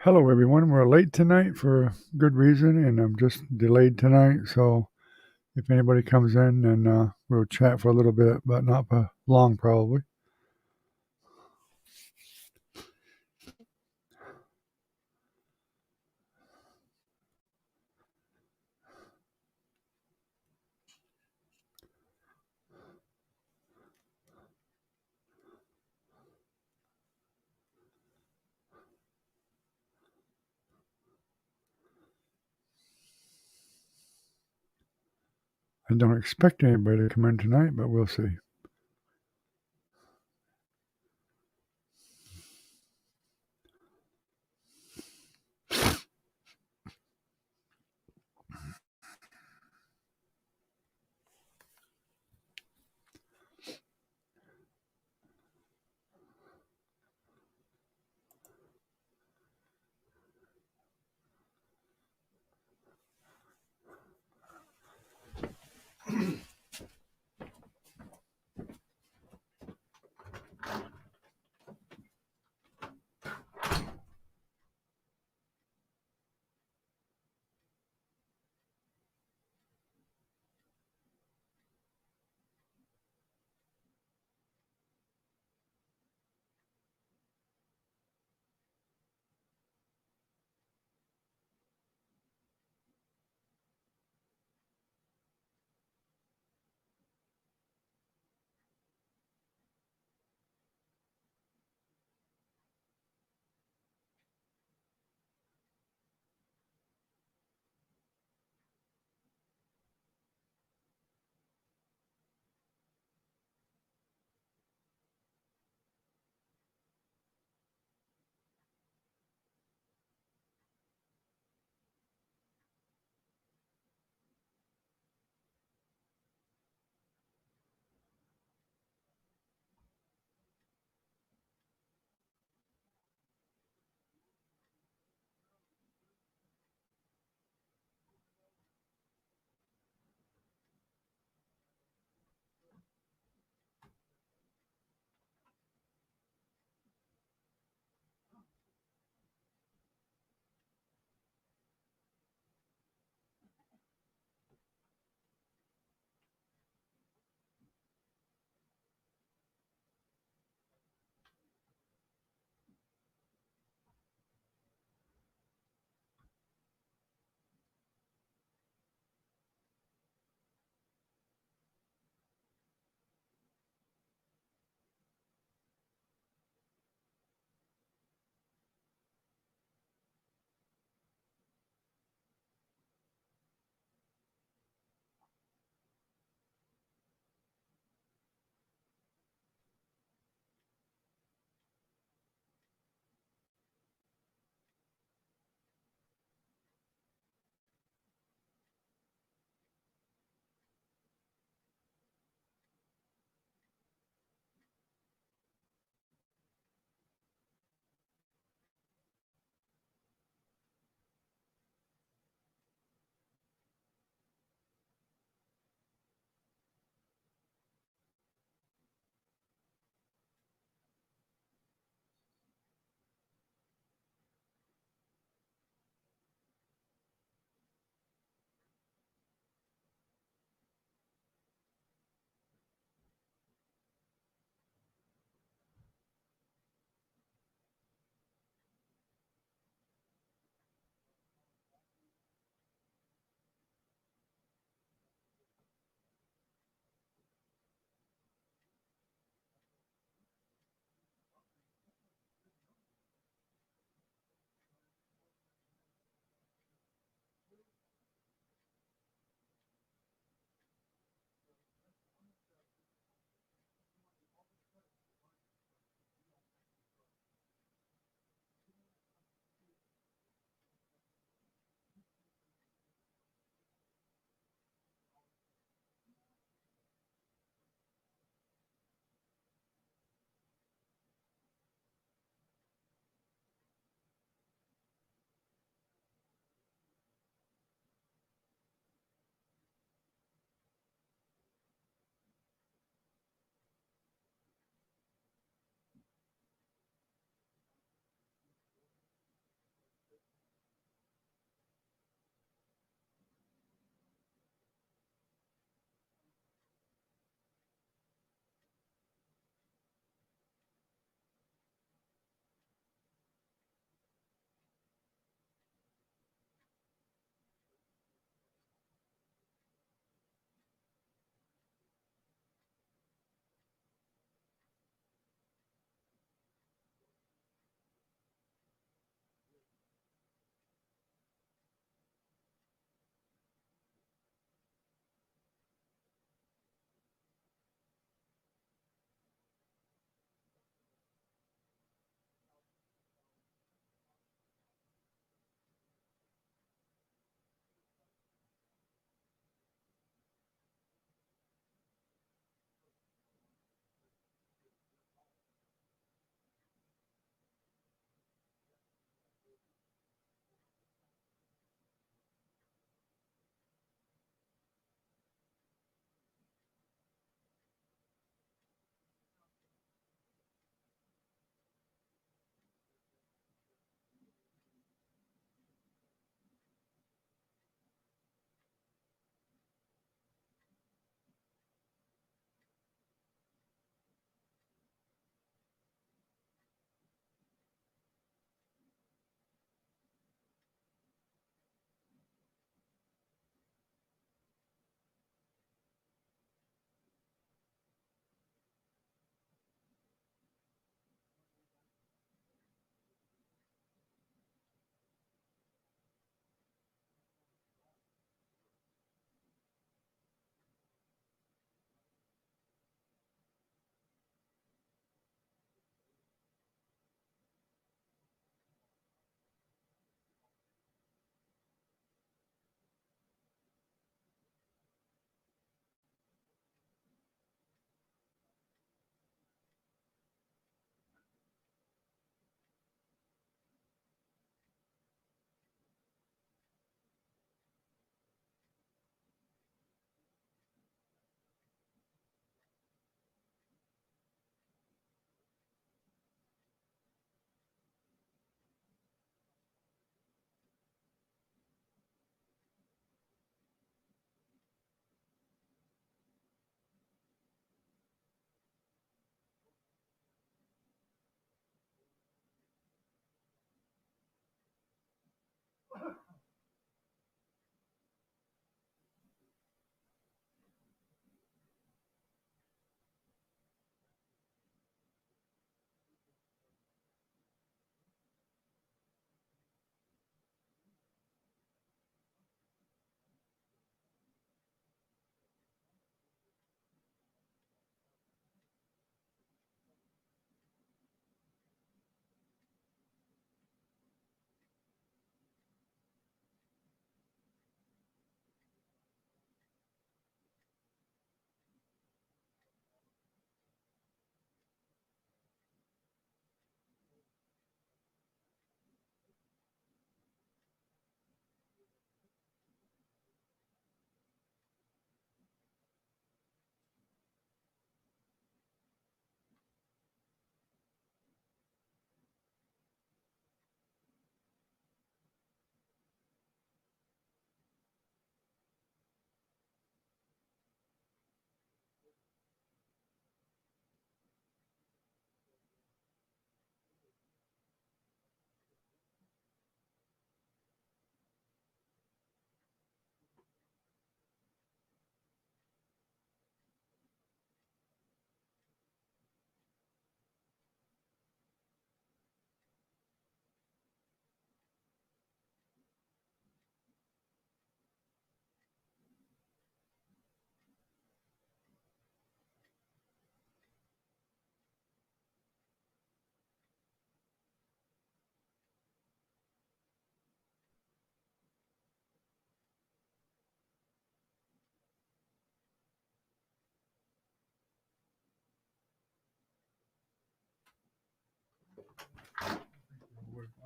Hello, everyone. We're late tonight for good reason, and I'm just delayed tonight. So if anybody comes in, then we'll chat for a little bit, but not for long, probably. I don't expect anybody to come in tonight, but we'll see.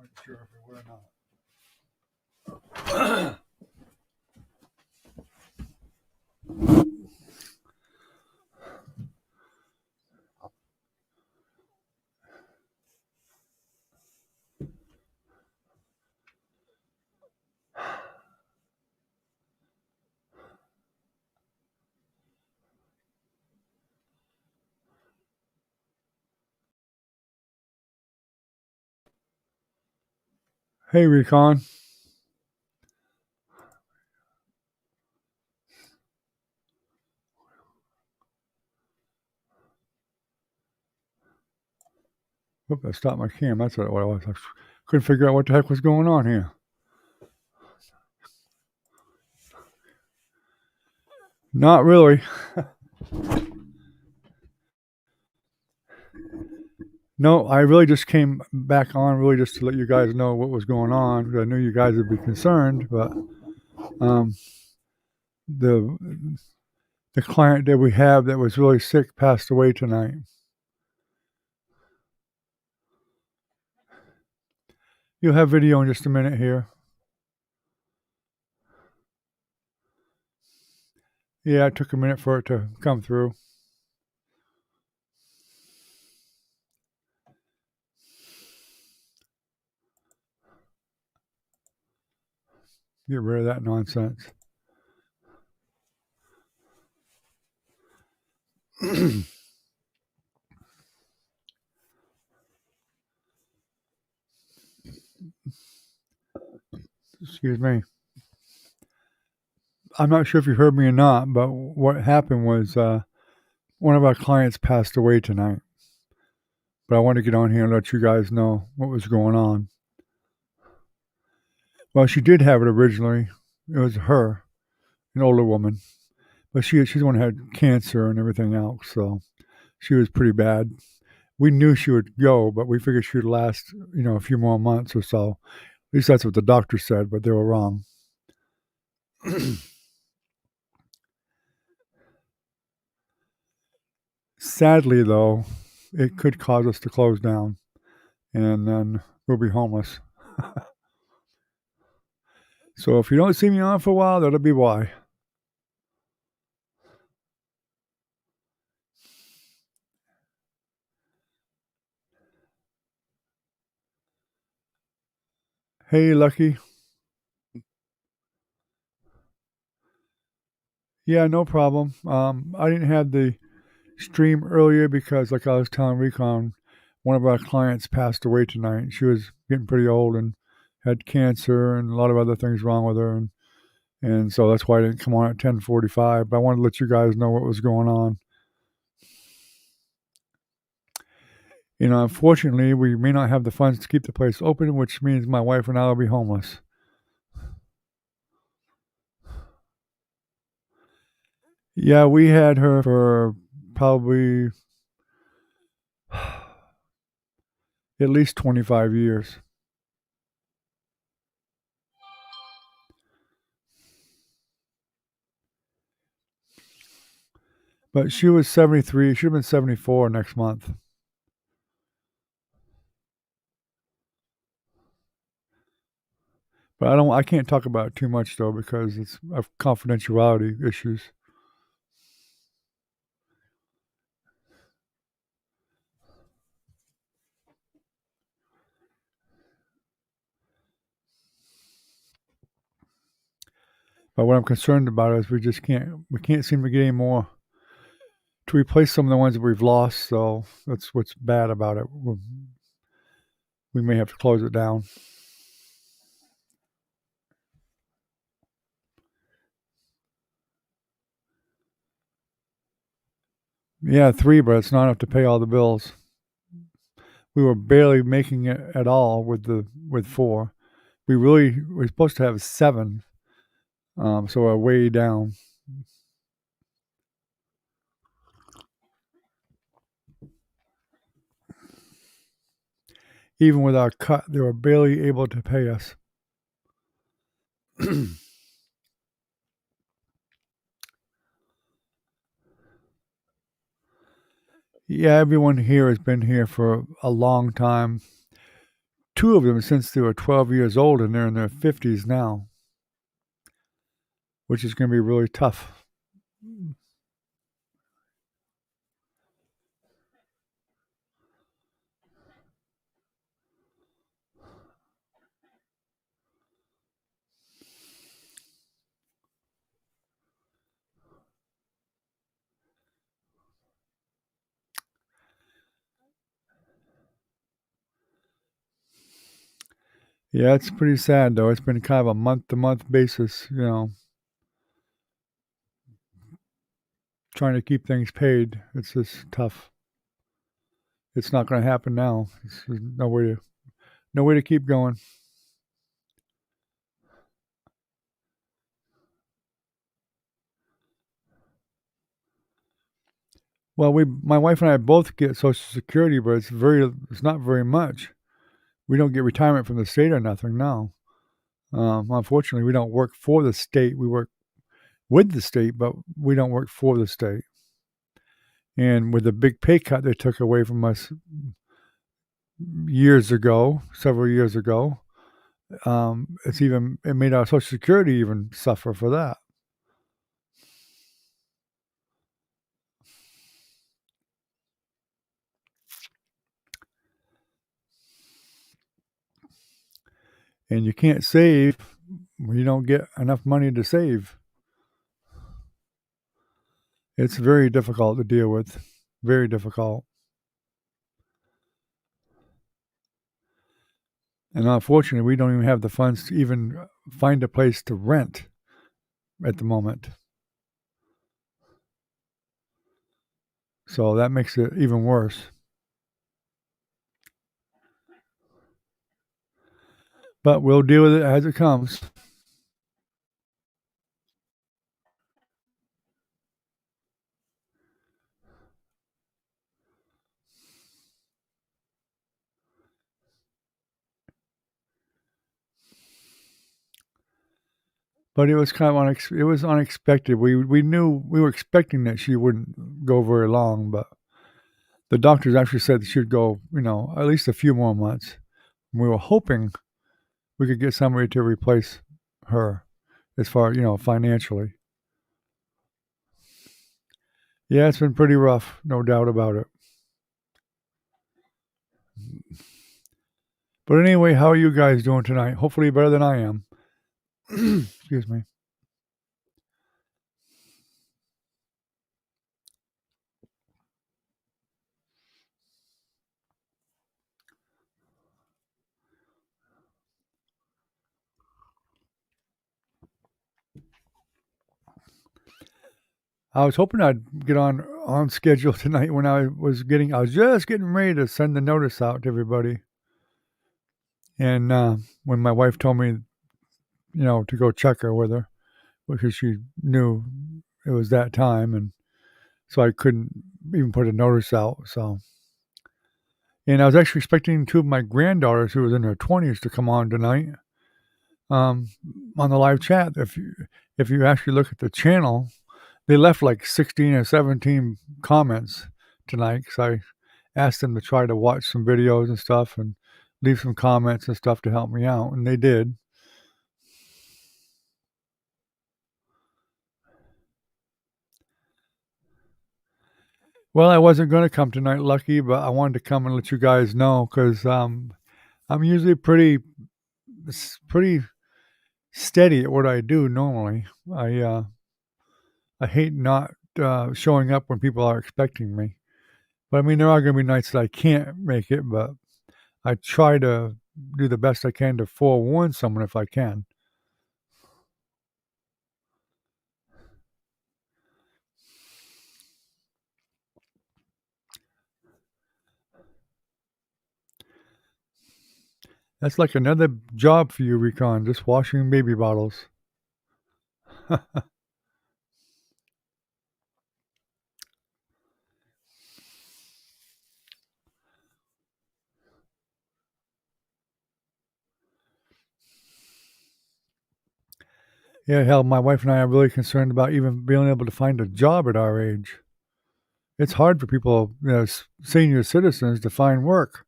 wasn't sure if it would or not. Hey, Recon. Oop, I stopped my cam. That's what it was. I couldn't figure out what the heck was going on here. Not really. No, I really just came back on really just to let you guys know what was going on. I knew you guys would be concerned, but um, the the client that we have that was really sick passed away tonight. You'll have video in just a minute here. Yeah, it took a minute for it to come through. Get rid of that nonsense. Excuse me. I'm not sure if you heard me or not, but what happened was one of our clients passed away tonight. But I want to get on here and let you guys know what was going on. Well, she did have it originally. It was her, an older woman, but she's the one who had cancer and everything else, so she was pretty bad. We knew she would go, but we figured she would last, a few more months or so. At least that's what the doctor said, but they were wrong. Sadly, though, it could cause us to close down, and then we'll be homeless. So if you don't see me on for a while, that'll be why. Hey, Lucky. Yeah, no problem. I didn't have the stream earlier because, like I was telling Recon, one of our clients passed away tonight. She was getting pretty old and had cancer and a lot of other things wrong with her, and so that's why I didn't come on at 10:45. But I wanted to let you guys know what was going on. Unfortunately, we may not have the funds to keep the place open, which means my wife and I will be homeless. Yeah, we had her for probably at least 25 years. But she was 73. She'd have been 74 next month. But I can't talk about it too much though because it's of confidentiality issues. But what I'm concerned about is we can't seem to get any more to replace some of the ones that we've lost. So that's what's bad about it. We may have to close it down. Yeah, 3, but it's not enough to pay all the bills. We were barely making it at all with 4. We're supposed to have 7, so we're way down. Even with our cut, they were barely able to pay us. Yeah, everyone here has been here for a long time. two of them since they were 12 years old, and they're in their 50s now, which is going to be really tough. Yeah, it's pretty sad, though. It's been kind of a month-to-month basis, trying to keep things paid. It's just tough. It's not going to happen now. There's no way to keep going. Well, my wife and I both get Social Security, but it's not very much. We don't get retirement from the state or nothing now. Unfortunately, we don't work for the state. We work with the state, but we don't work for the state. And with the big pay cut they took away from us several years ago, it made our Social Security even suffer for that. And you can't save when you don't get enough money to save. It's very difficult to deal with. Very difficult. And unfortunately, we don't even have the funds to even find a place to rent at the moment. So that makes it even worse. But we'll deal with it as it comes. But it was kind of it was unexpected. We knew we were expecting that she wouldn't go very long, but the doctors actually said that she'd go, at least a few more months. And we were hoping we could get somebody to replace her, as far financially. Yeah, it's been pretty rough, no doubt about it. But anyway, how are you guys doing tonight? Hopefully better than I am. Excuse me. I was hoping I'd get on schedule tonight when I was just getting ready to send the notice out to everybody. And when my wife told me, to go check her with her, because she knew it was that time, and so I couldn't even put a notice out. So, and I was actually expecting two of my granddaughters, who was in their 20s, to come on tonight, on the live chat. If you actually look at the channel, they left like 16 or 17 comments tonight, because I asked them to try to watch some videos and stuff and leave some comments and stuff to help me out, and they did. Well, I wasn't going to come tonight, Lucky, but I wanted to come and let you guys know, because I'm usually pretty steady at what I do normally. I hate not showing up when people are expecting me. But I mean, there are going to be nights that I can't make it, but I try to do the best I can to forewarn someone if I can. That's like another job for you, Recon, just washing baby bottles. Yeah, hell, my wife and I are really concerned about even being able to find a job at our age. It's hard for people, senior citizens, to find work.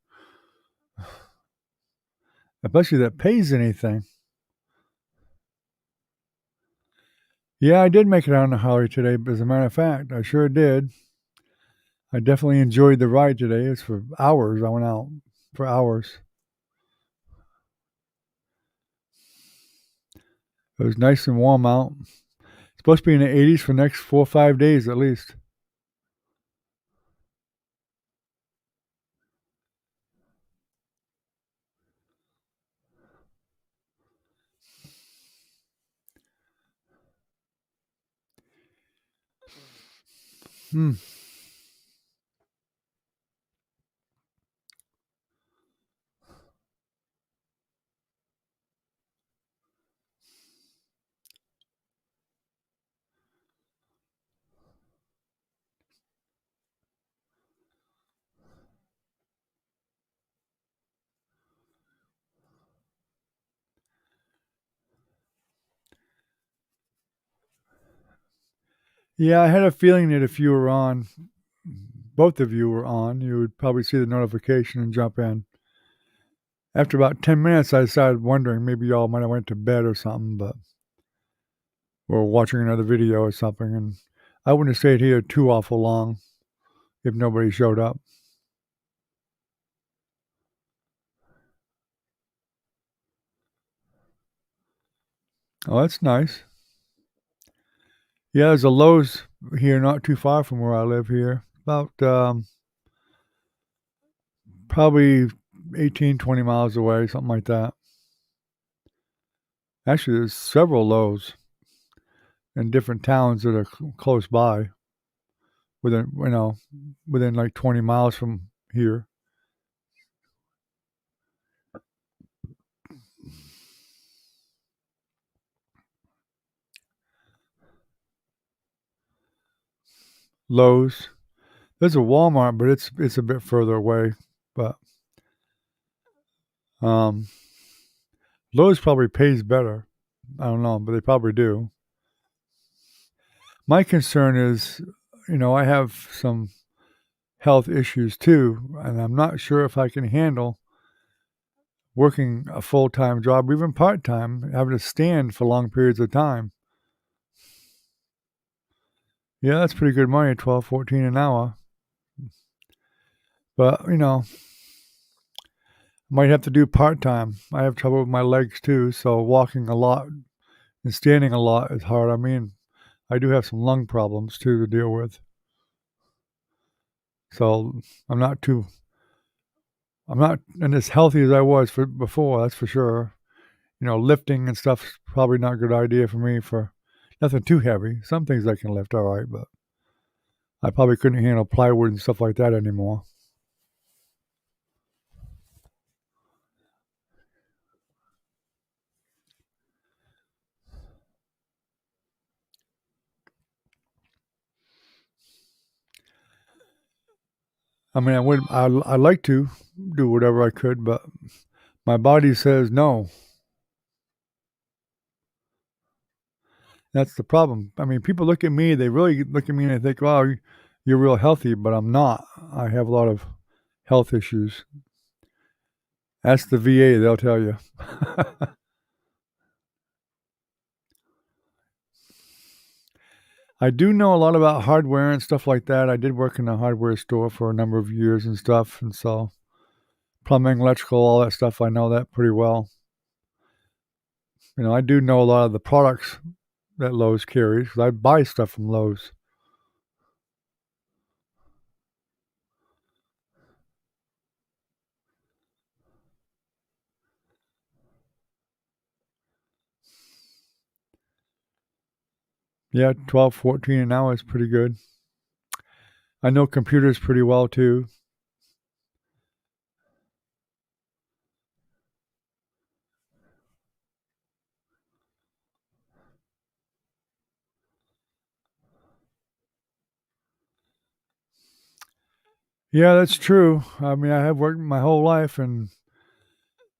especially that pays anything. Yeah, I did make it out on the Harley today, as a matter of fact. I sure did. I definitely enjoyed the ride today. It's for hours. I went out for hours. It was nice and warm out. It's supposed to be in the 80s for the next 4 or 5 days at least. Hmm. Yeah, I had a feeling that if you were on, both of you were on, you would probably see the notification and jump in. After about 10 minutes, I started wondering maybe y'all might have went to bed or something, but or watching another video or something. And I wouldn't have stayed here too awful long if nobody showed up. Oh, that's nice. Yeah, there's a Lowe's here not too far from where I live here. About probably 18, 20 miles away, something like that. Actually, there's several Lowe's in different towns that are close by, within within like 20 miles from here. Lowe's. There's a Walmart, but it's a bit further away. But um, Lowe's probably pays better. I don't know, but they probably do. My concern is, I have some health issues too, and I'm not sure if I can handle working a full time job, or even part time, having to stand for long periods of time. Yeah, that's pretty good money, 12, 14 an hour. But, might have to do part time. I have trouble with my legs too, so walking a lot and standing a lot is hard. I mean, I do have some lung problems too to deal with. So I'm not too, I'm not as healthy as I was before, that's for sure. Lifting and stuff's probably not a good idea for me for nothing too heavy. Some things I can lift all right, but I probably couldn't handle plywood and stuff like that anymore. I mean, I like to do whatever I could, but my body says no. That's the problem. I mean, people look at me, they really look at me and they think, "Wow, you're real healthy," but I'm not. I have a lot of health issues. Ask the VA, they'll tell you. I do know a lot about hardware and stuff like that. I did work in a hardware store for a number of years and stuff, and so plumbing, electrical, all that stuff, I know that pretty well. I do know a lot of the products that Lowe's carries because I buy stuff from Lowe's. Yeah, 12, 14 an hour is pretty good. I know computers pretty well too. Yeah, that's true. I mean, I have worked my whole life and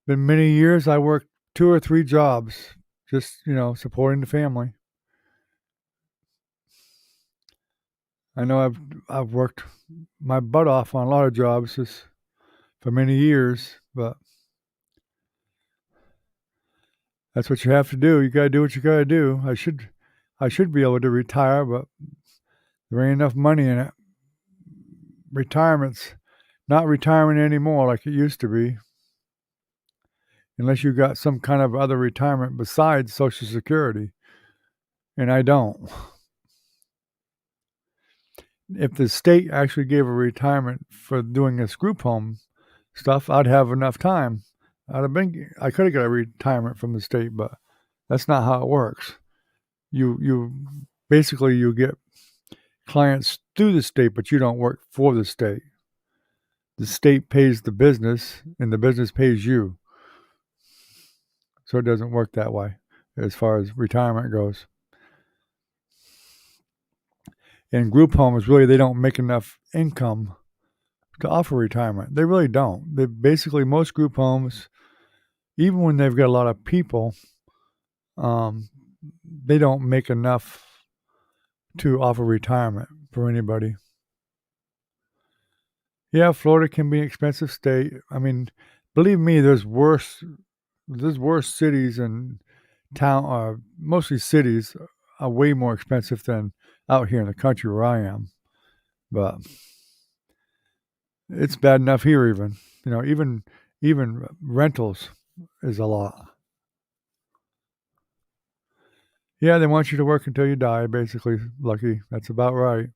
been many years. I worked 2 or 3 jobs, just supporting the family. I know I've worked my butt off on a lot of jobs just for many years, but That's what you have to do. You got to do what you got to do. I should be able to retire, but there ain't enough money in it. Retirement's not retirement anymore like it used to be, unless you got some kind of other retirement besides Social Security. And I don't. If the state actually gave a retirement for doing this group home stuff, I'd have enough time. I could have got a retirement from the state, but that's not how it works. You basically you get clients through the state, but you don't work for the state. The state pays the business, and the business pays you. So it doesn't work that way as far as retirement goes. And group homes, really, they don't make enough income to offer retirement. They really don't. They basically, most group homes, even when they've got a lot of people, um, they don't make enough to offer retirement for anybody. Yeah, Florida can be an expensive state. I mean, believe me, there's worse cities and town, mostly cities, are way more expensive than out here in the country where I am. But it's bad enough here, even even rentals is a lot. Yeah, they want you to work until you die, basically. Lucky, that's about right.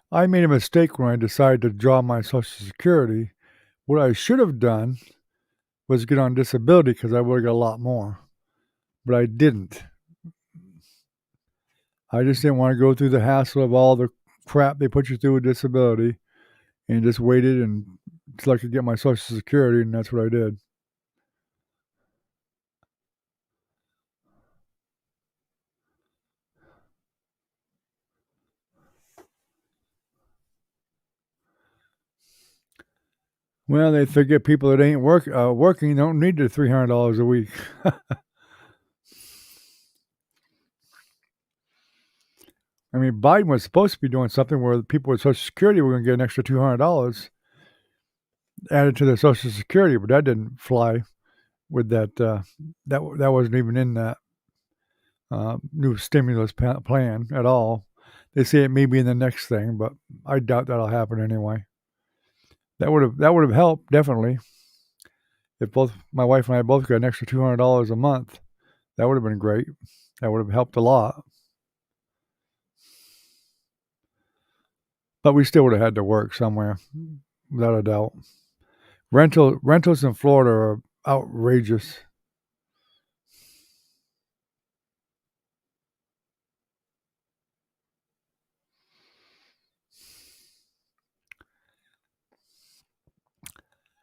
I made a mistake when I decided to draw my Social Security. What I should have done was get on disability because I would have got a lot more, but I didn't. I just didn't want to go through the hassle of all the crap they put you through with disability, and just waited until I could get my Social Security, and that's what I did. Well, they figure people that ain't working don't need the $300 a week. I mean, Biden was supposed to be doing something where the people with Social Security were going to get an extra $200 added to their Social Security, but that didn't fly with that. That wasn't even in that new stimulus plan at all. They say it may be in the next thing, but I doubt that'll happen anyway. That would have helped definitely if both my wife and I both got an extra $200 a month. That would have been great. That would have helped a lot. But we still would have had to work somewhere, without a doubt. Rentals in Florida are outrageous.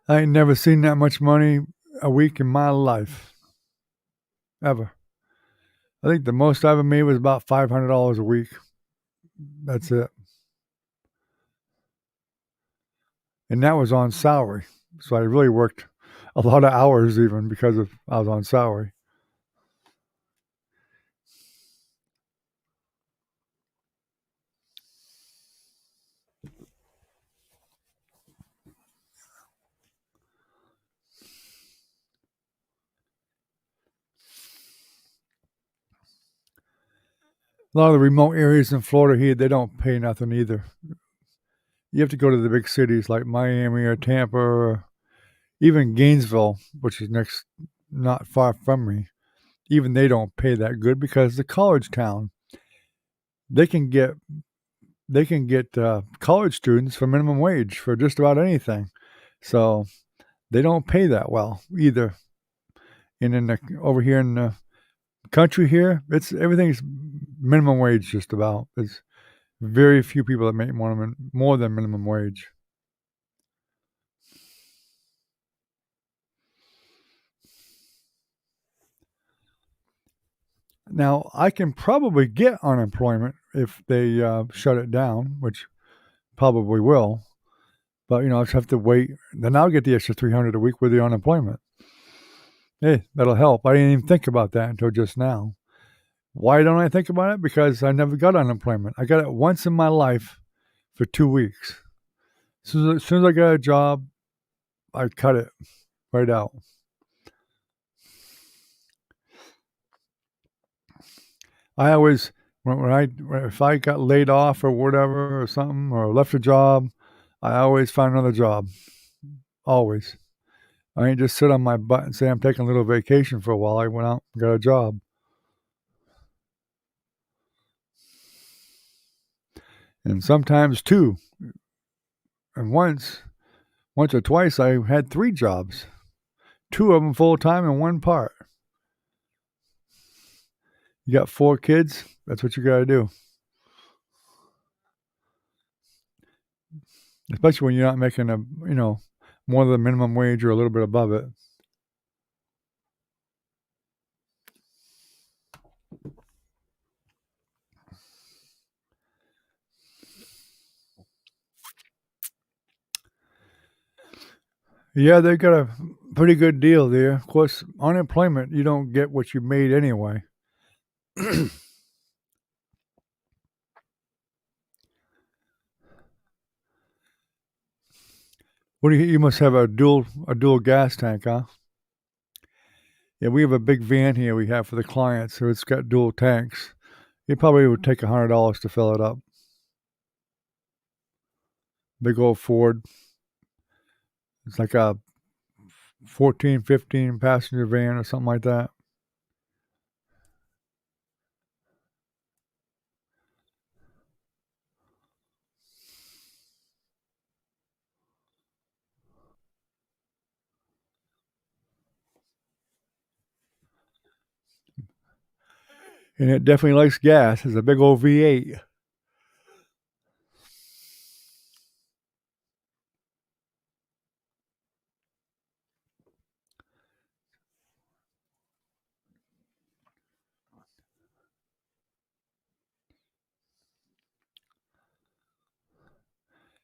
I ain't never seen that much money a week in my life, ever. I think the most I ever made was about $500 a week. That's it. And that was on salary. So I really worked a lot of hours even because of I was on salary. A lot of the remote areas in Florida here, they don't pay nothing either. You have to go to the big cities like Miami or Tampa or even Gainesville, which is next, not far from me. Even they don't pay that good because the college town. They can get college students for minimum wage for just about anything. So they don't pay that well either. And over here in the country here, it's everything's minimum wage just about. There's very few people that make more than minimum wage. Now I can probably get unemployment if they shut it down, which probably will. But I just have to wait. Then I'll get the extra $300 a week with the unemployment. Hey, that'll help. I didn't even think about that until just now. Why don't I think about it? Because I never got unemployment. I got it once in my life for 2 weeks. As soon as I got a job, I cut it right out. I always, if I got laid off or whatever or something, or left a job, I always find another job. Always. I ain't just sit on my butt and say I'm taking a little vacation for a while. I went out and got a job. And sometimes two. And once or twice, I had 3 jobs. 2 of them full time and one part. You got 4 kids, that's what you got to do. Especially when you're not making more than the minimum wage or a little bit above it. Yeah, they got a pretty good deal there. Of course, unemployment, you don't get what you made anyway. What do you must have a dual gas tank, huh? Yeah, we have a big van here we have for the clients, so it's got dual tanks. It probably would take $100 to fill it up. Big old Ford. It's like a 14, 15 passenger van or something like that. And it definitely likes gas. It's a big old V8.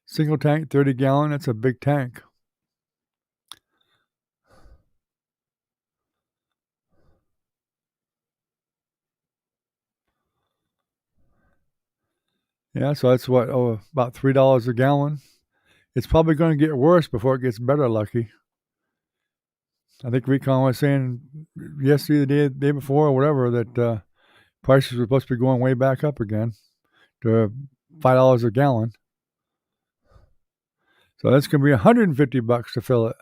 Single tank, 30 gallon. That's a big tank. Yeah, so that's what, about $3 a gallon. It's probably going to get worse before it gets better, Lucky. I think Recon was saying yesterday, the day before, or whatever, that prices were supposed to be going way back up again to $5 a gallon. So that's going to be $150 to fill it.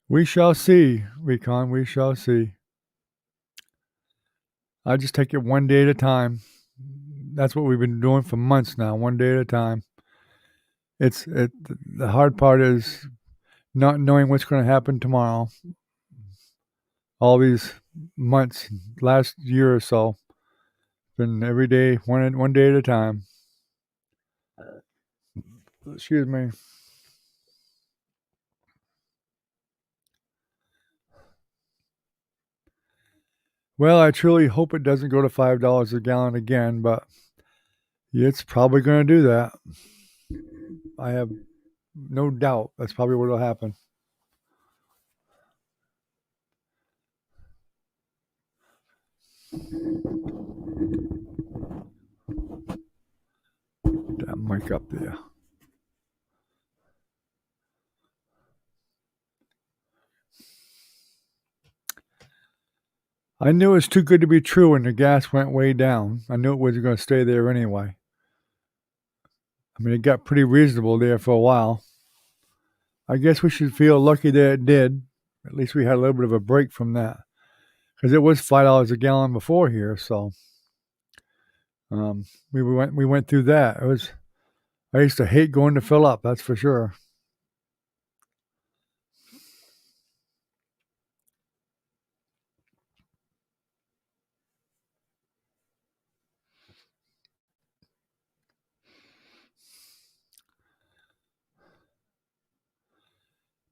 We shall see, Recon. We shall see. I just take it one day at a time. That's what we've been doing for months now, one day at a time. The hard part is not knowing what's going to happen tomorrow. All these months, last year or so, been every day, one day at a time. Excuse me. Well, I truly hope it doesn't go to $5 a gallon again, but it's probably going to do that. I have no doubt that's probably what will happen. That mic up there. I knew it was too good to be true when the gas went way down. I knew it wasn't going to stay there anyway. I mean, it got pretty reasonable there for a while. I guess we should feel lucky that it did. At least we had a little bit of a break from that. Because it was $5 a gallon before here, so we went through that. I used to hate going to fill up, that's for sure.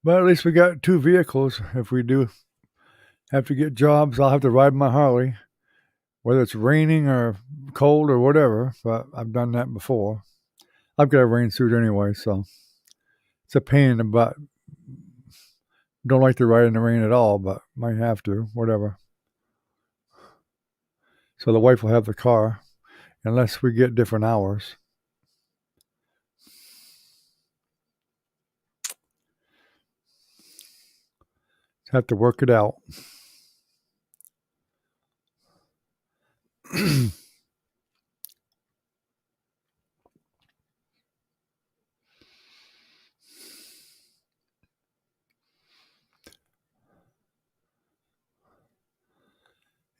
But at least we got 2 vehicles. If we do have to get jobs, I'll have to ride my Harley, whether it's raining or cold or whatever, but I've done that before. I've got a rain suit anyway, so it's a pain in the butt. Don't like to ride in the rain at all, but might have to, whatever. So the wife will have the car, unless we get different hours. Have to work it out.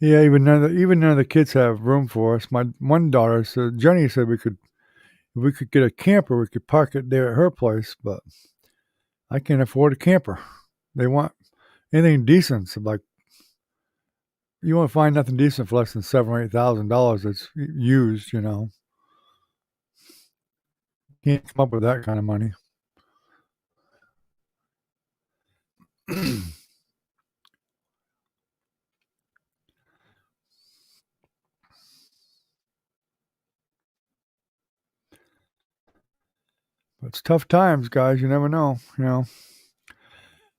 Yeah, even none of the kids have room for us. My one daughter said, Jenny said if we could get a camper, we could park it there at her place, but I can't afford a camper. They want anything decent. So like, you won't find nothing decent for less than $7,000 or $8,000 that's used. Can't come up with that kind of money. But it's tough times, guys. You never know.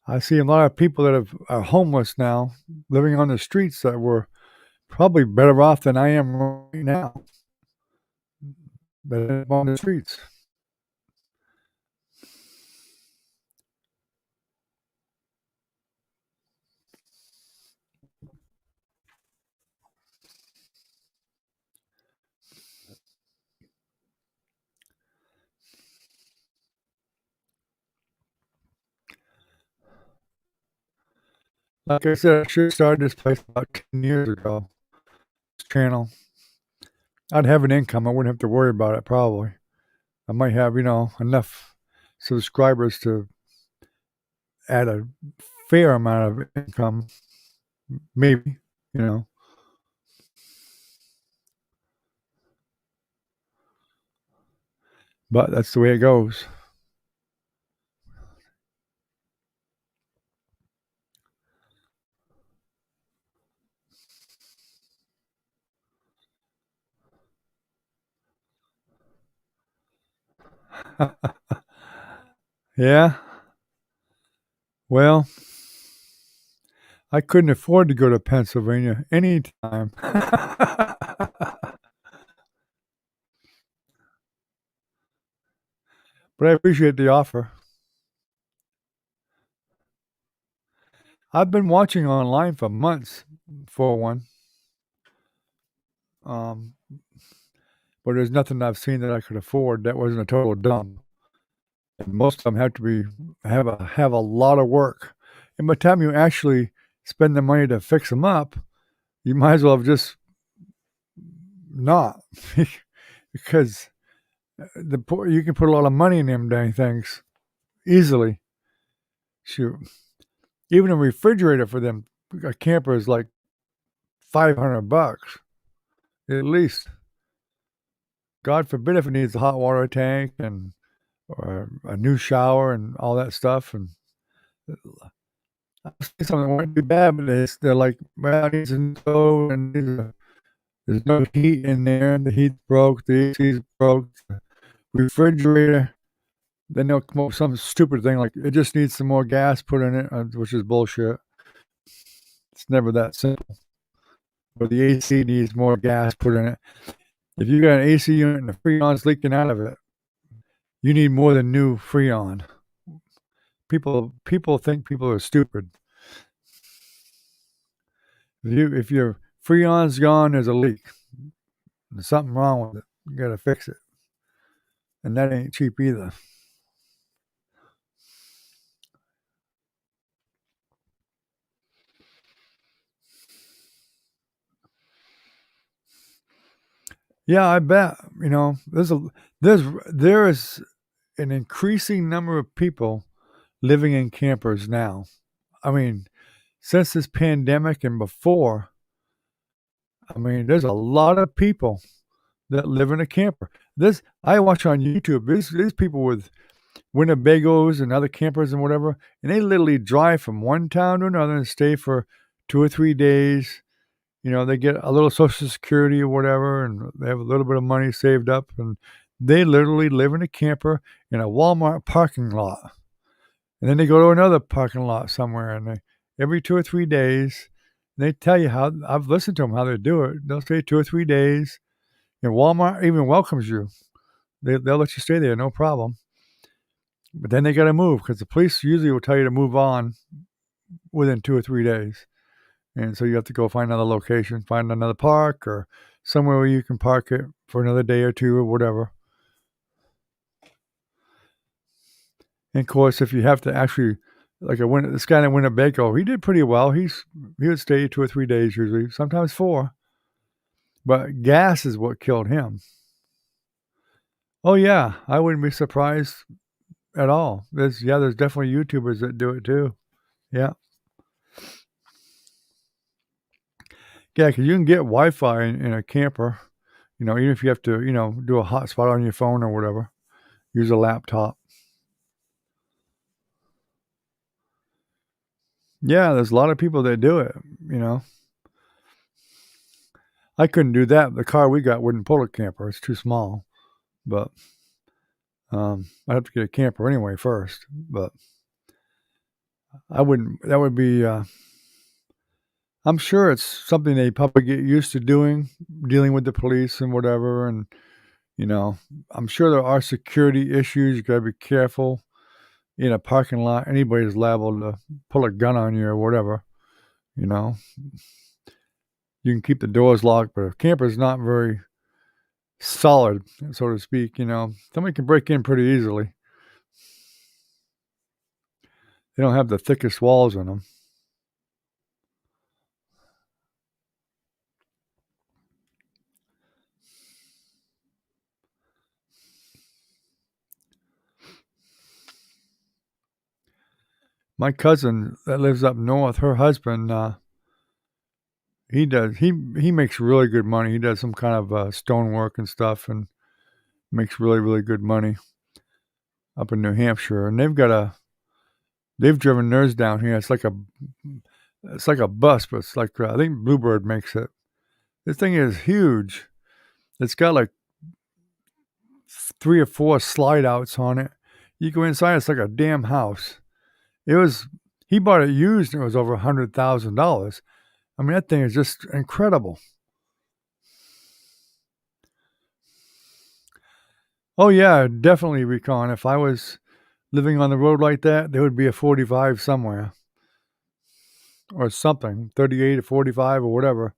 I see a lot of people that are homeless now, living on the streets that were probably better off than I am right now. That live on the streets. Like I said, I should have started this place about 10 years ago. This channel. I'd have an income. I wouldn't have to worry about it probably. I might have, enough subscribers to add a fair amount of income. Maybe, you know. But that's the way it goes. Yeah. Well, I couldn't afford to go to Pennsylvania anytime. But I appreciate the offer. I've been watching online for months for one. Um, but there's nothing I've seen that I could afford that wasn't a total dump. And most of them have to have a lot of work. And by the time you actually spend the money to fix them up, you might as well have just not, because you can put a lot of money in them dang things easily. Shoot, even a refrigerator for them, a camper is like $500 at least. God forbid if it needs a hot water tank and or a new shower and all that stuff. And I say something won't be bad, but they're like, well, it needs a new stove and there's no heat in there, and the heat's broke, the AC's broke, the refrigerator. Then they'll come up with some stupid thing like it just needs some more gas put in it, which is bullshit. It's never that simple. But the AC needs more gas put in it. If you got an AC unit and the Freon's leaking out of it, you need more than new Freon. People think people are stupid. If your Freon's gone, there's a leak. There's something wrong with it. You got to fix it, and that ain't cheap either. Yeah, I bet. There is an increasing number of people living in campers now. I mean, since this pandemic and before, I mean, there's a lot of people that live in a camper. This I watch on YouTube. These people with Winnebagos and other campers and whatever, and they literally drive from one town to another and stay for 2 or 3 days. They get a little Social Security or whatever, and they have a little bit of money saved up, and they literally live in a camper in a Walmart parking lot. And then they go to another parking lot somewhere, and every 2 or 3 days, they tell you how I've listened to them how they do it. They'll stay 2 or 3 days, and Walmart even welcomes you. They'll let you stay there, no problem. But then they gotta move because the police usually will tell you to move on within 2 or 3 days. And so you have to go find another location, find another park or somewhere where you can park it for another day or two or whatever. And of course, if you have to actually, like this guy in Winnebago, he did pretty well. He would stay 2 or 3 days usually, sometimes 4. But gas is what killed him. Oh yeah, I wouldn't be surprised at all. There's definitely YouTubers that do it too. Yeah. Yeah, because you can get Wi-Fi in a camper, even if you have to, do a hotspot on your phone or whatever, use a laptop. Yeah, there's a lot of people that do it. I couldn't do that. The car we got wouldn't pull a camper. It's too small. But I'd have to get a camper anyway first. But I wouldn't. That would be. I'm sure it's something they probably get used to doing, dealing with the police and whatever. And I'm sure there are security issues. You got to be careful in a parking lot. Anybody's liable to pull a gun on you or whatever. You can keep the doors locked, but a camper's not very solid, so to speak. Somebody can break in pretty easily. They don't have the thickest walls in them. My cousin that lives up north, her husband, he makes really good money. He does some kind of stonework and stuff, and makes really really good money up in New Hampshire. And they've driven theirs down here. It's like a bus, but it's like I think Bluebird makes it. This thing is huge. It's got like 3 or 4 slide outs on it. You go inside, it's like a damn house. He bought it used and it was over $100,000. I mean, that thing is just incredible. Oh yeah, definitely Recon. If I was living on the road like that, there would be a 45 somewhere. Or something. 38 or 45 or whatever.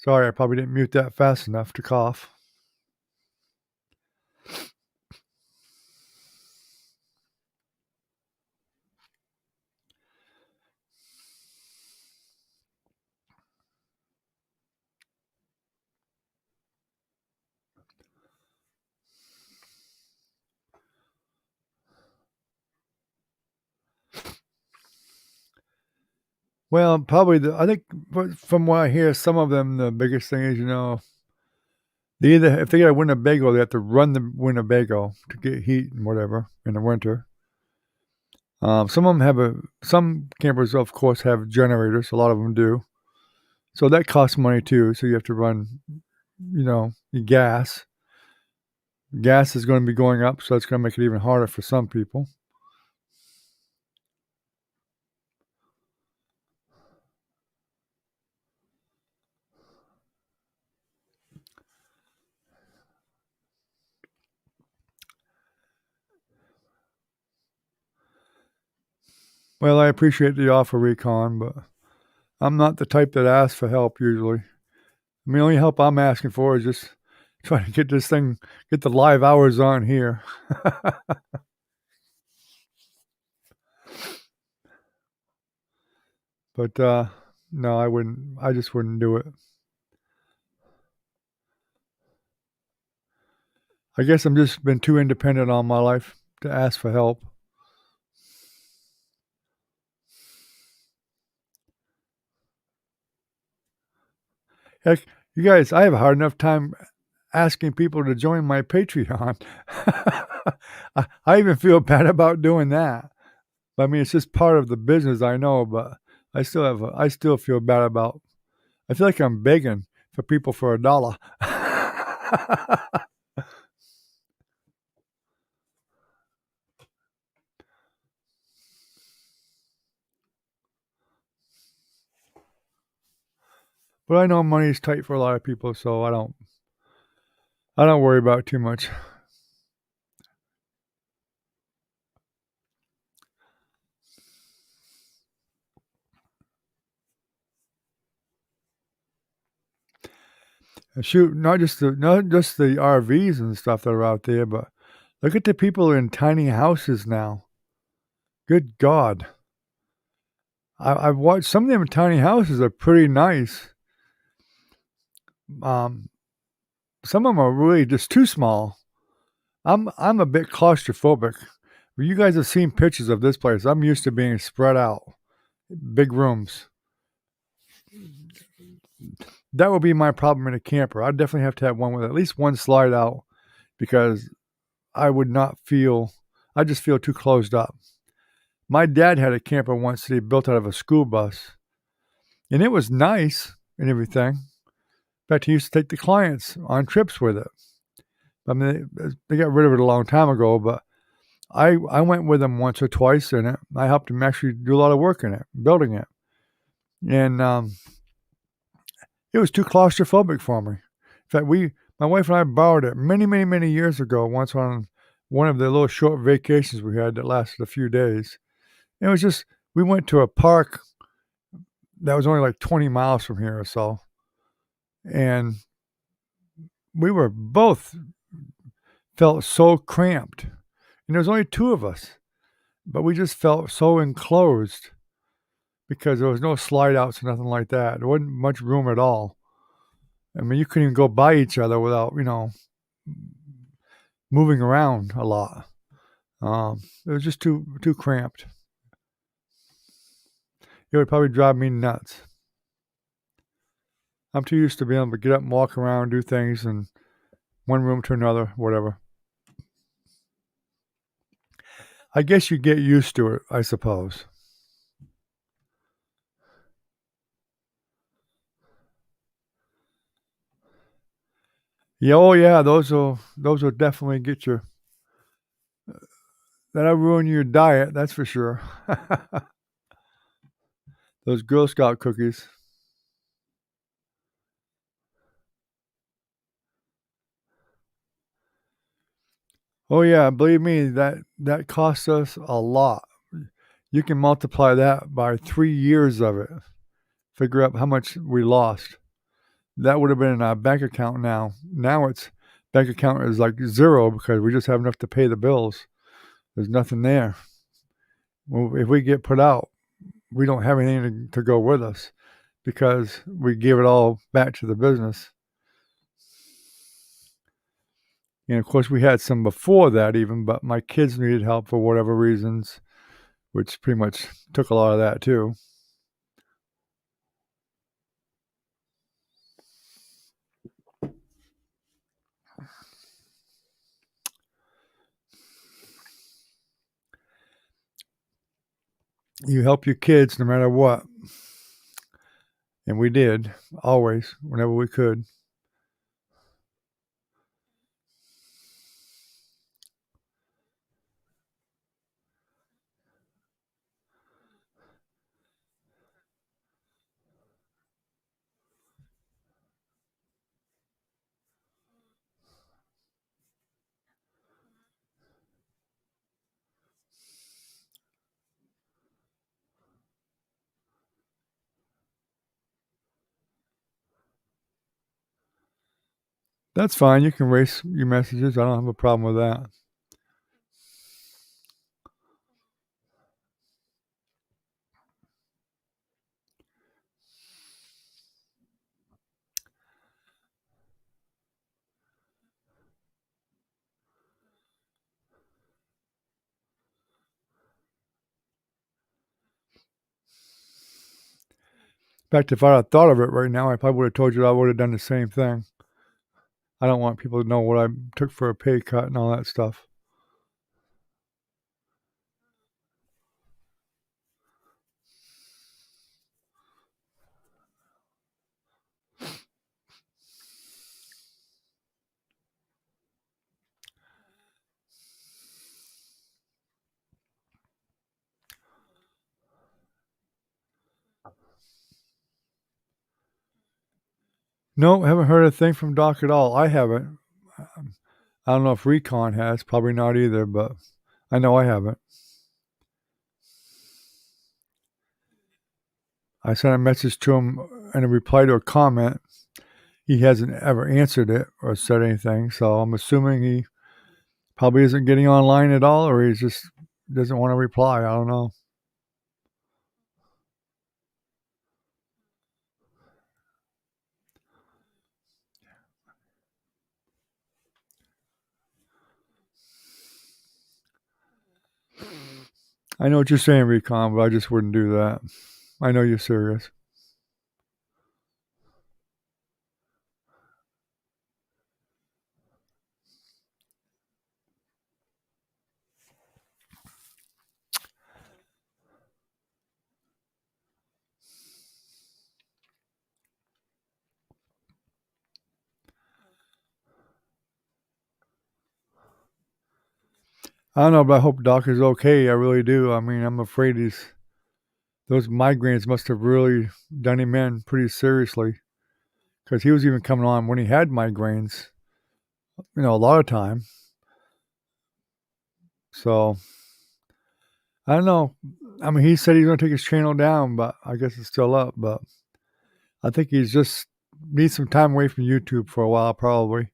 Sorry, I probably didn't mute that fast enough to cough. Well, probably I think from what I hear, some of them, the biggest thing is, they either, if they get a Winnebago, they have to run the Winnebago to get heat and whatever in the winter. Some of them some campers, of course, have generators. A lot of them do. So that costs money too. So you have to run, your gas. Gas is going to be going up, so it's going to make it even harder for some people. Well, I appreciate the offer, Recon, but I'm not the type that asks for help usually. I mean, the only help I'm asking for is just trying to get the live hours on here. But no, I wouldn't. I just wouldn't do it. I guess I'm just been too independent all my life. to ask for help. Heck, you guys, I have a hard enough time asking people to join my Patreon. I even feel bad about doing that. I mean, it's just part of the business, I know, but I still feel bad about. I feel like I'm begging for people for $1. But I know money's tight for a lot of people, so I don't worry about it too much. Shoot, not just the RVs and stuff that are out there, but look at the people in tiny houses now. Good God. I've watched some of them tiny houses are pretty nice. Um, some of them are really just too small. I'm a bit claustrophobic. You guys have seen pictures of this place. I'm used to being spread out, big rooms. That would be my problem in a camper. I'd definitely have to have one with at least one slide out because I would not feel. I just feel too closed up. My dad had a camper once that he built out of a school bus, and it was nice and everything. In fact, he used to take the clients on trips with it. I mean, they got rid of it a long time ago, but I went with him once or twice in it. I helped him actually do a lot of work in it, building it, and it was too claustrophobic for me. In fact, my wife and I borrowed it many years ago. Once on one of the little short vacations we had that lasted a few days. It was just we went to a park that was only like 20 miles from here or so, and we were both felt so cramped. And there was only two of us, but we just felt so enclosed because there was no slide outs or nothing like that. There wasn't much room at all. I mean, you couldn't even go by each other without, moving around a lot. It was just too cramped. It would probably drive me nuts. I'm too used to being able to get up and walk around, do things, and one room to another, whatever. I guess you get used to it, I suppose. Yeah, oh yeah, those will definitely get you. That'll ruin your diet, that's for sure. Those Girl Scout cookies. Oh yeah, believe me, that costs us a lot. You can multiply that by 3 years of it. Figure out how much we lost. That would have been in our bank account now. Now it's bank account is like zero because we just have enough to pay the bills. There's nothing there. Well, if we get put out, we don't have anything to go with us because we give it all back to the business. And of course, we had some before that even, but my kids needed help for whatever reasons, which pretty much took a lot of that too. You help your kids no matter what. And we did, always, whenever we could. That's fine. You can erase your messages. I don't have a problem with that. In fact, if I had thought of it right now, I probably would have told you I would have done the same thing. I don't want people to know what I took for a pay cut and all that stuff. No, haven't heard a thing from Doc at all. I haven't. I don't know if Recon has. Probably not either, but I know I haven't. I sent a message to him in a reply to a comment. He hasn't ever answered it or said anything, so I'm assuming he probably isn't getting online at all, or he just doesn't want to reply. I don't know. I know what you're saying, Recon, but I just wouldn't do that. I know you're serious. I don't know, but I hope Doc is okay. I really do. I mean, I'm afraid those migraines must have really done him in pretty seriously because he was even coming on when he had migraines, a lot of time. So I don't know. I mean, he said he's going to take his channel down, but I guess it's still up. But I think he's just needs some time away from YouTube for a while, probably.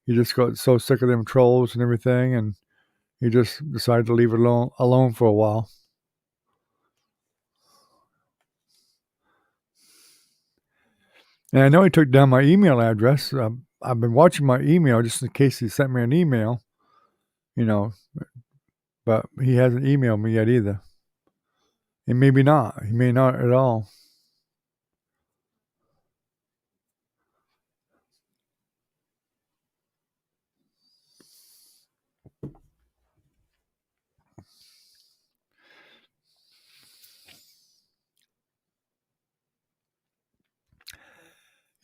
He just got so sick of them trolls and everything, and he just decided to leave it alone for a while. And I know he took down my email address. I've been watching my email just in case he sent me an email, you know, but he hasn't emailed me yet either. And maybe not. He may not at all.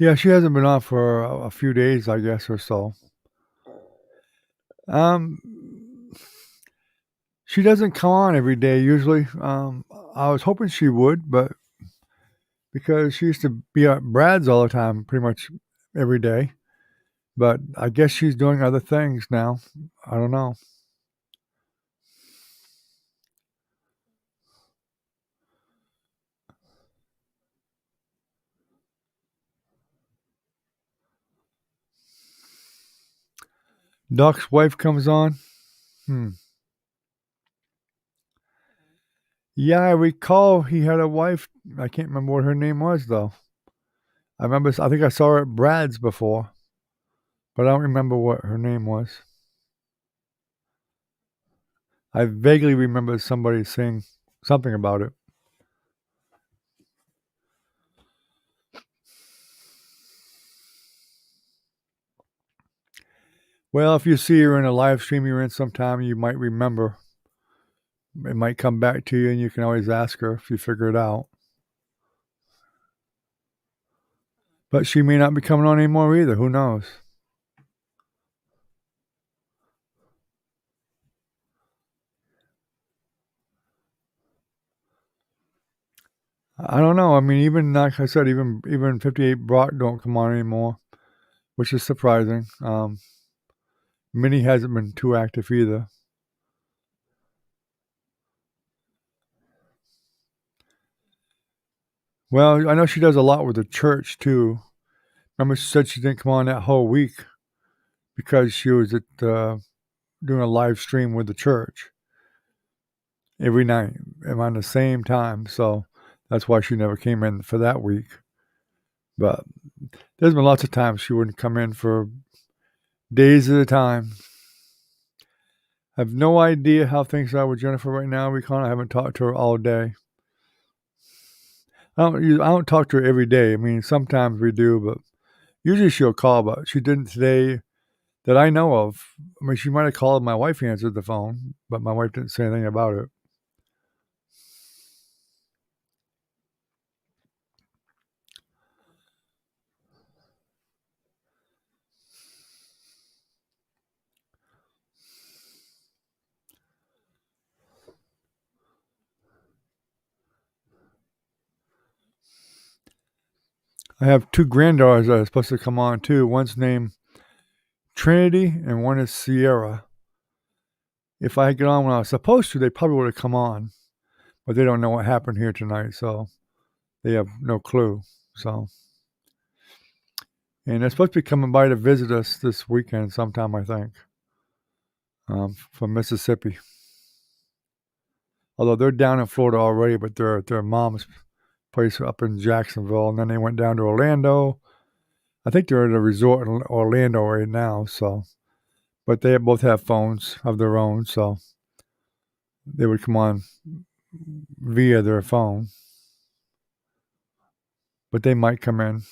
Yeah, she hasn't been on for a few days, I guess, or so. Um, she doesn't come on every day usually. I was hoping she would, but because she used to be at Brad's all the time, pretty much every day. But I guess she's doing other things now. I don't know. Doc's wife comes on. Hmm. Yeah, I recall he had a wife. I can't remember what her name was though. I think I saw her at Brad's before, but I don't remember what her name was. I vaguely remember somebody saying something about it. Well, if you see her in a live stream you're in sometime, you might remember. It might come back to you, and you can always ask her if you figure it out. But she may not be coming on anymore either. Who knows? I don't know. I mean, even like I said, even 58 Brock don't come on anymore, which is surprising. Minnie hasn't been too active either. Well, I know she does a lot with the church too. Remember, she said she didn't come on that whole week because she was at doing a live stream with the church every night around the same time. So that's why she never came in for that week. But there's been lots of times she wouldn't come in for days at a time. I have no idea how things are with Jennifer right now, Recon. I haven't talked to her all day. I don't talk to her every day. I mean, sometimes we do, but usually she'll call. But she didn't today that I know of. I mean, she might have called. My wife answered the phone, but my wife didn't say anything about it. I have two granddaughters that are supposed to come on too. One's named Trinity and one is Sierra. If I had get on when I was supposed to, they probably would have come on, but they don't know what happened here tonight, so they have no clue. So, and they're supposed to be coming by to visit us this weekend sometime, I think, from Mississippi. Although they're down in Florida already, but they're at their mom's place up in Jacksonville, and then they went down to Orlando. I think they're at a resort in Orlando right now. So, but they both have phones of their own, so they would come on via their phone. But they might come in.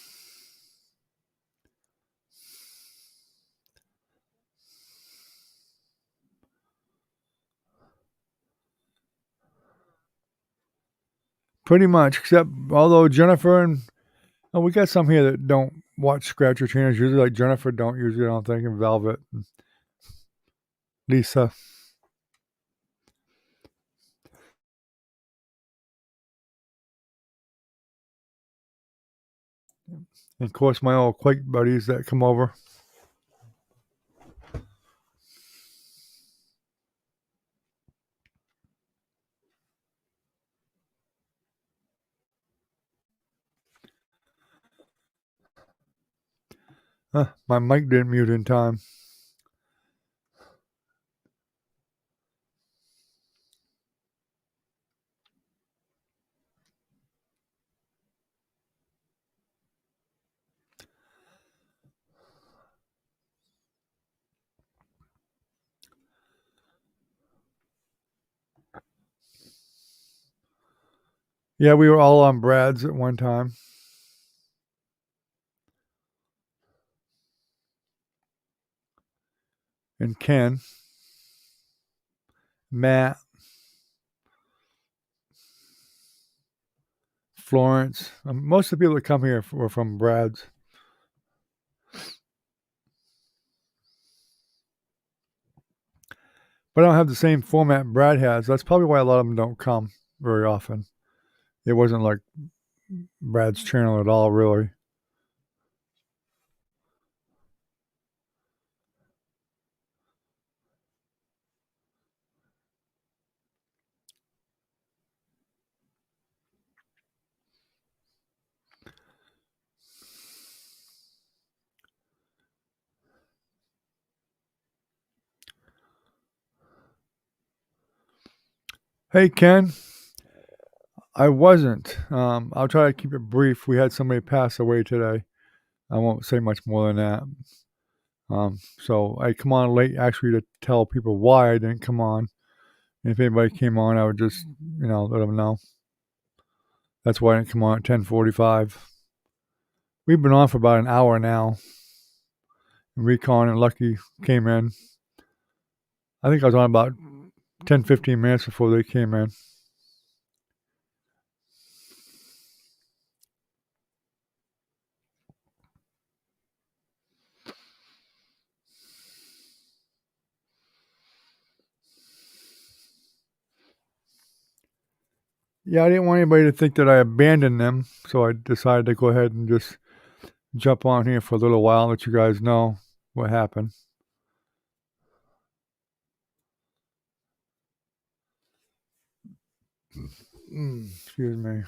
Pretty much, except although Jennifer and we got some here that don't watch Scratcher channels usually, like Jennifer don't usually, I don't think, and Velvet, and Lisa. And of course, my old Quake buddies that come over. My mic didn't mute in time. Yeah, we were all on Brad's at one time. And Ken, Matt, Florence. Most of the people that come here were from Brad's. But I don't have the same format Brad has. That's probably why a lot of them don't come very often. It wasn't like Brad's channel at all, really. Hey, Ken. I wasn't. I'll try to keep it brief. We had somebody pass away today. I won't say much more than that. So I come on late actually to tell people why I didn't come on. And if anybody came on, I would just, let them know. That's why I didn't come on at 10:45. We've been on for about an hour now. Recon and Lucky came in. I think I was on about 10, 15 minutes before they came in. Yeah, I didn't want anybody to think that I abandoned them, so I decided to go ahead and just jump on here for a little while and let you guys know what happened. Excuse me.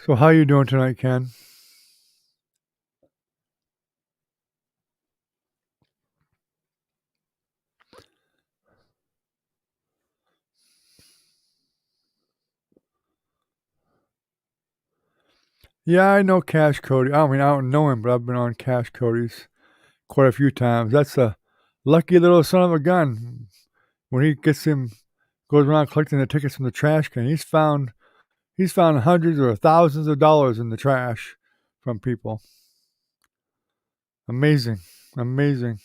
So how you doing tonight, Ken? Yeah, I know Cash Cody. I mean, I don't know him, but I've been on Cash Cody's quite a few times. That's a lucky little son of a gun. When he gets him, goes around collecting the tickets from the trash can. He's found hundreds or thousands of dollars in the trash from people. Amazing, amazing.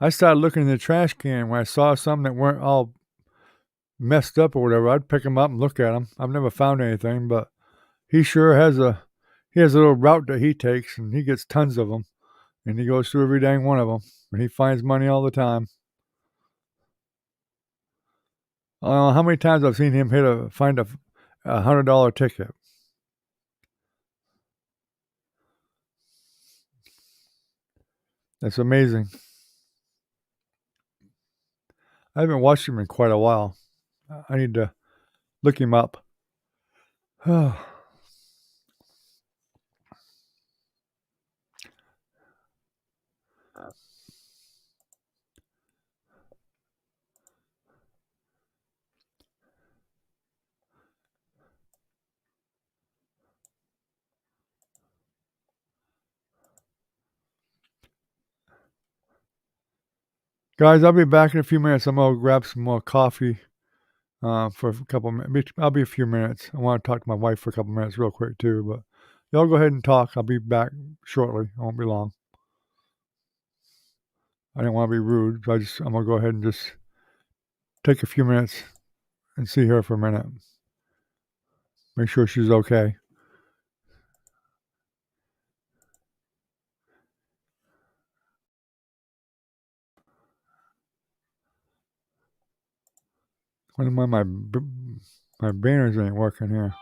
I started looking in the trash can when I saw some that weren't all messed up or whatever. I'd pick them up and look at them. I've never found anything, but he sure has a little route that he takes, and he gets tons of them, and he goes through every dang one of them, and he finds money all the time. I don't know how many times I've seen him find a $100 ticket. That's amazing. I haven't watched him in quite a while. I need to look him up. Guys, I'll be back in a few minutes. I'm gonna grab some more coffee for a couple minutes. I'll be a few minutes. I want to talk to my wife for a couple minutes real quick too. But y'all go ahead and talk. I'll be back shortly. I won't be long. I didn't want to be rude, so I'm gonna go ahead and just take a few minutes and see her for a minute. Make sure she's okay. Wonder why my banners ain't working here.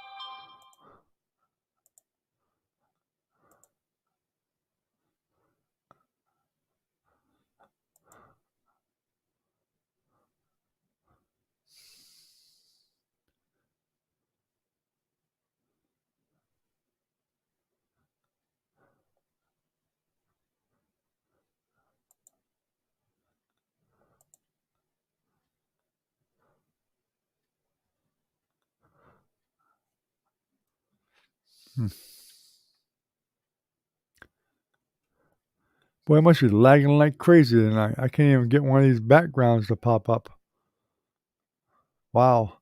Hmm. Boy, it must be lagging like crazy tonight. I can't even get one of these backgrounds to pop up. Wow.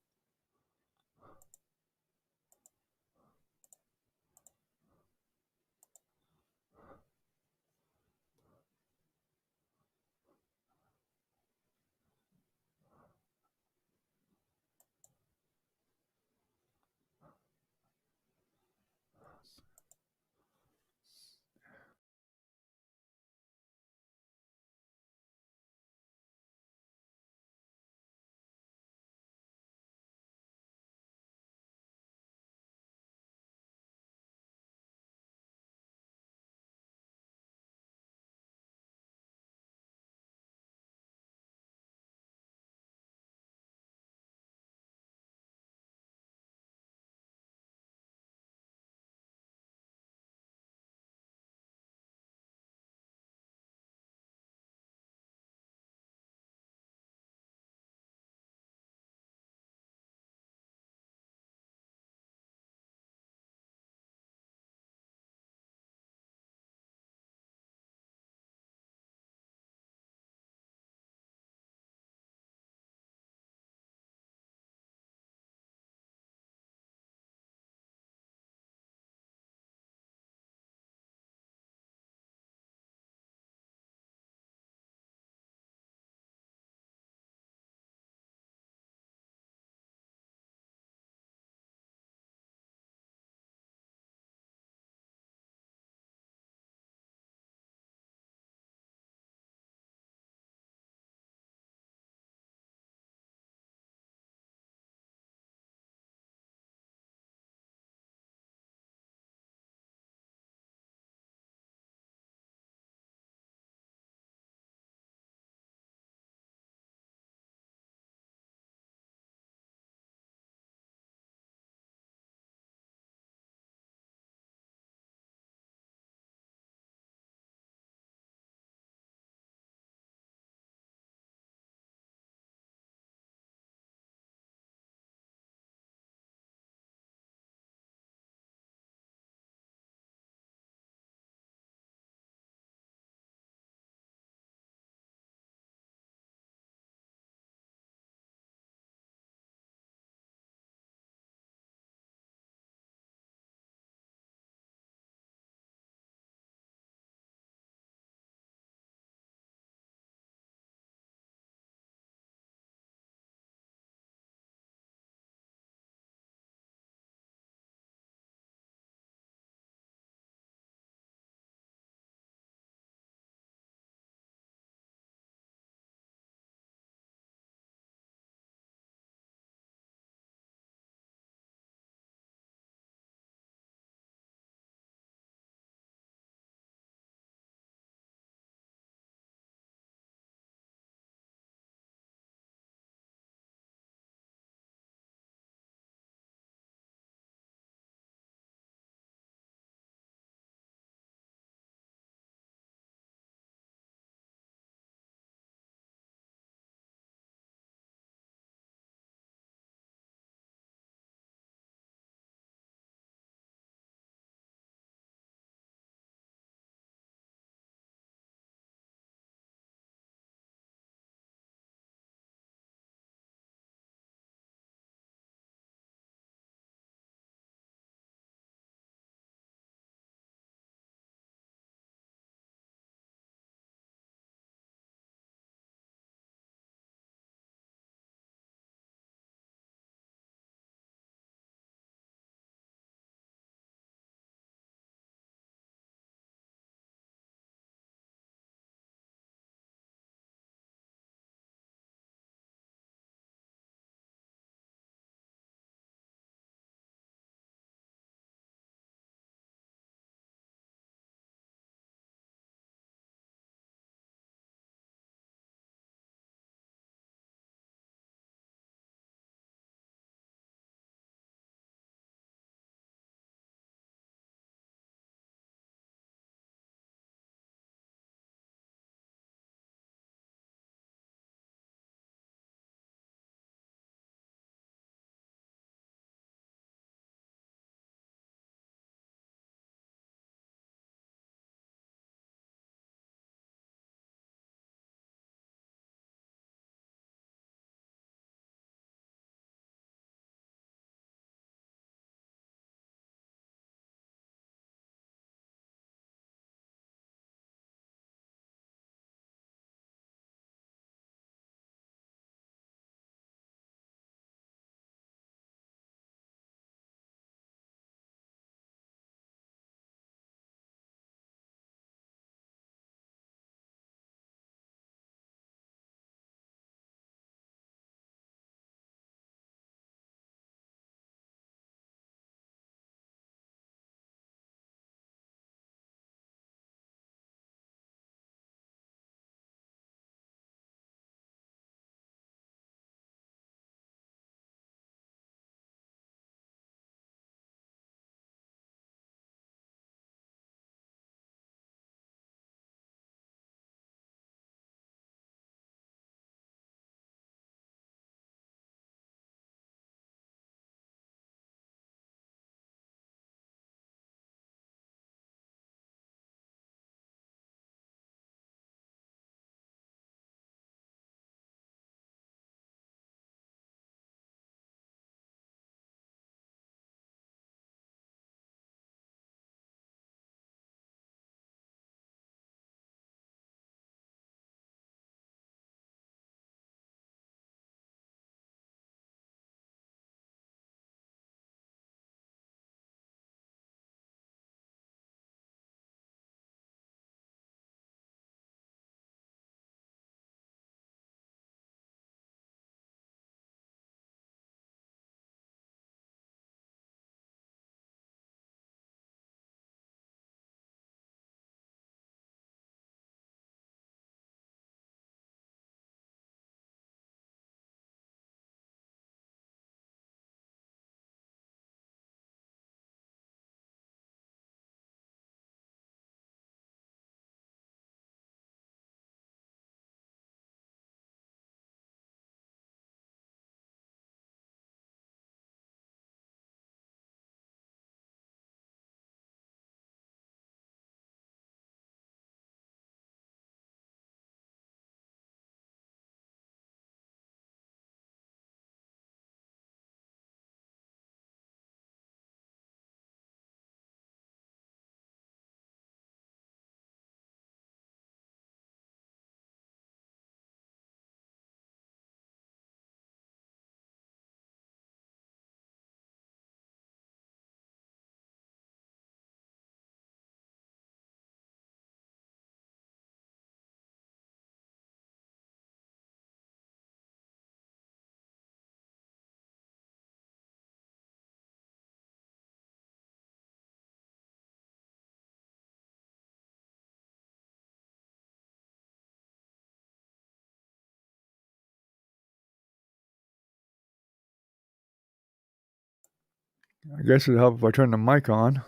I guess it'd help if I turn the mic on.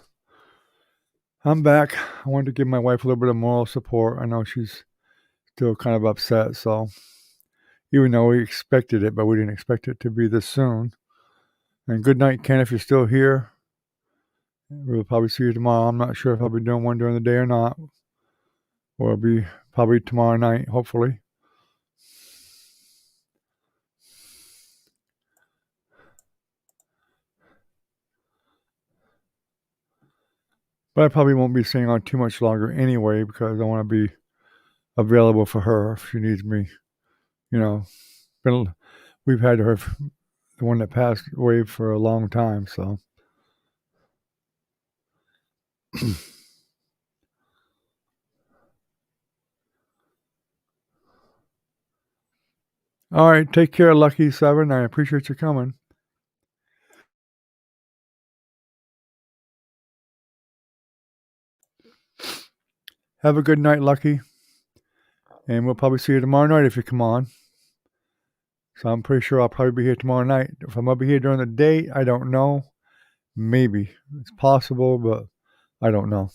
I'm back. I wanted to give my wife a little bit of moral support. I know she's still kind of upset, so even though we expected it, but we didn't expect it to be this soon. And good night, Ken, if you're still here. We'll probably see you tomorrow. I'm not sure if I'll be doing one during the day or not. Or it'll be probably tomorrow night, hopefully. But I probably won't be staying on too much longer anyway because I want to be available for her if she needs me. You know, we've had her, the one that passed away, for a long time, so. All right, take care, Lucky 7. I appreciate you coming. Have a good night, Lucky. And we'll probably see you tomorrow night if you come on. So I'm pretty sure I'll probably be here tomorrow night. If I'm going to be here during the day, I don't know. Maybe. It's possible, but I don't know.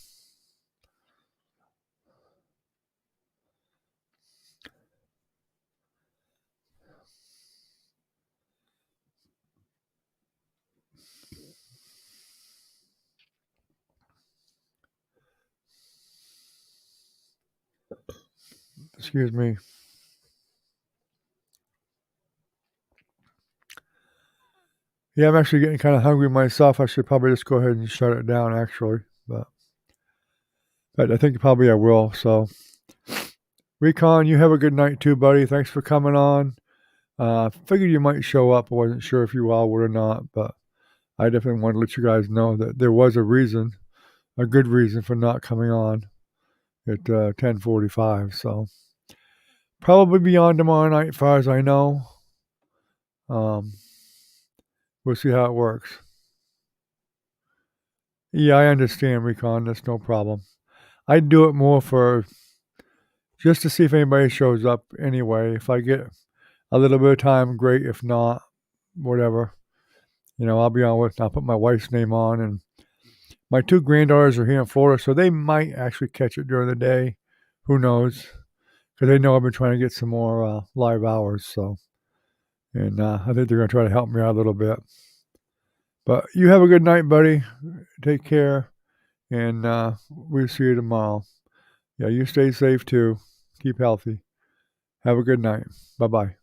Excuse me. Yeah, I'm actually getting kind of hungry myself. I should probably just go ahead and shut it down, actually. But I think probably I will. So, Recon, you have a good night too, buddy. Thanks for coming on. Figured you might show up. I wasn't sure if you all would or not, but I definitely wanted to let you guys know that there was a reason, a good reason for not coming on at 10:45. So probably be on tomorrow night, as far as I know. We'll see how it works. Yeah, I understand, Recon. That's no problem. I'd do it more for just to see if anybody shows up anyway. If I get a little bit of time, great. If not, whatever. I'll be on with. I'll put my wife's name on, and my two granddaughters are here in Florida, so they might actually catch it during the day. Who knows? Because they know I've been trying to get some more live hours. So, and I think they're going to try to help me out a little bit. But you have a good night, buddy. Take care, and we'll see you tomorrow. Yeah, you stay safe too. Keep healthy. Have a good night. Bye bye.